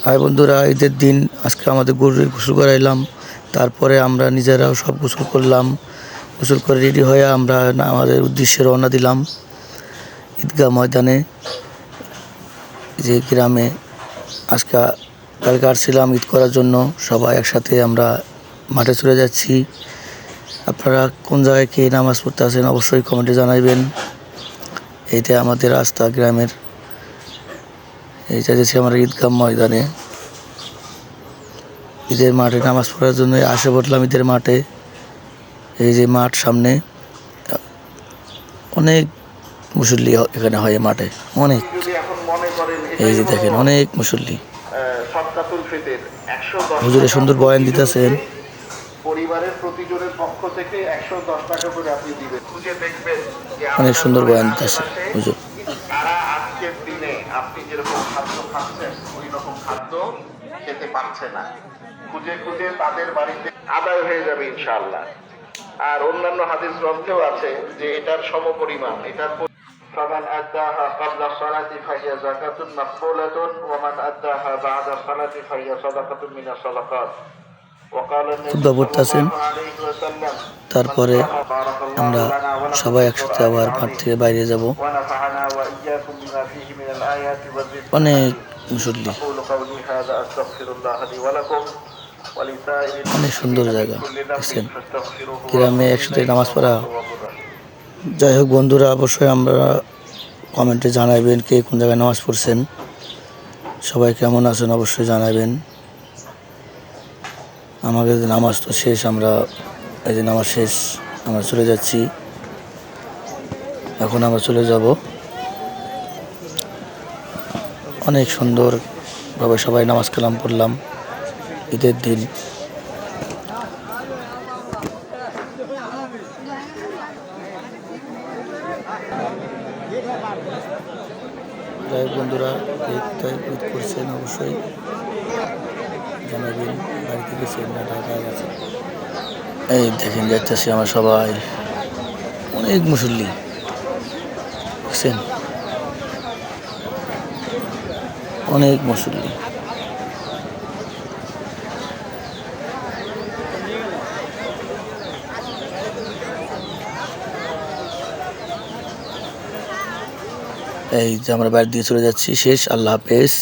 আর বন্ধুরা, ঈদের দিন আজকে আমাদের গরুর গোসল করাইলাম। তারপরে আমরা নিজেরাও সব গোসল করলাম। গোসল করে রেডি হয়ে আমরা আমাদের উদ্দেশ্যে রওনা দিলাম ঈদগাহ ময়দানে। যে গ্রামে আজকে কালকে আসছিলাম ঈদ করার জন্য, সবাই একসাথে আমরা মাঠে চলে যাচ্ছি। আপনারা কোন জায়গায় কে নামাজ পড়তে আসেন অবশ্যই কমেন্টে জানাইবেন। এইটা আমাদের রাস্তা গ্রামের। এইটা যাচ্ছি আমরা ঈদগাহ ময়দানে, ঈদের মাঠে নামাজ পড়ার জন্য আসে পড়লাম ঈদের মাঠে। এই যে মাঠ সামনে, অনেক মুসল্লি এখানে হয় মাঠে, অনেক। এই যে দেখেন অনেক মুসল্লি। হুজুরে সুন্দর বয়ান দিতেছেন। পরিবারের প্রতিজনের পক্ষ থেকে 110 টাকা করে আপনি দিবেন। খুঁজে দেখবেন যে অনেক সুন্দর বয়ান দিতেছে হুজুর। তারা আজকের দিনে আপনি যেরকম খাদ্য খাচ্ছেন ওই রকম খাদ্য খেতে পারছে না। খুঁজে খুঁজে তাদের বাড়িতে আদায় হয়ে যাবে ইনশাআল্লাহ। আর অন্যান্য হাদিস গ্রন্থেও আছে যে এটার সমপরিমাণ, এটার فمن أداها قبل الصلاة فهي زكاة مقبولة ومن أداها بعد الصلاة فهي صدقة من الصدقات. খুতবা পড়তেছেন। তারপরে আমরা সবাই একসাথে আবার মাঠ থেকে বাইরে যাব। অনেক মুসল্লি, অনেক সুন্দর জায়গা দেখছেন, গ্রামে একসাথে নামাজ পড়া। যাই হোক বন্ধুরা, অবশ্যই আমরা কমেন্টে জানাবেন কে কোন জায়গায় নামাজ পড়ছেন, সবাই কেমন আছেন অবশ্যই জানাবেন। আমাদের নামাজ তো শেষ, আমরা এই যে নামাজ শেষ, আমরা চলে যাচ্ছি। এখন আমরা চলে যাব। অনেক সুন্দরভাবে সবাই নামাজ কালাম পড়লাম ঈদের দিন। যাই হোক বন্ধুরা, ঈদ করছেন অবশ্যই জানাবেন, বাড়িতে গেছেন না ঢাকায় গেছেন। এই দেখেন যাচ্ছি আমার সবাই, অনেক মুসল্লি দেখছেন, অনেক মুসল্লি। এই যে আমরা বাইরে দিয়ে চলে যাচ্ছি। শেষ, আল্লাহ হাফেজ।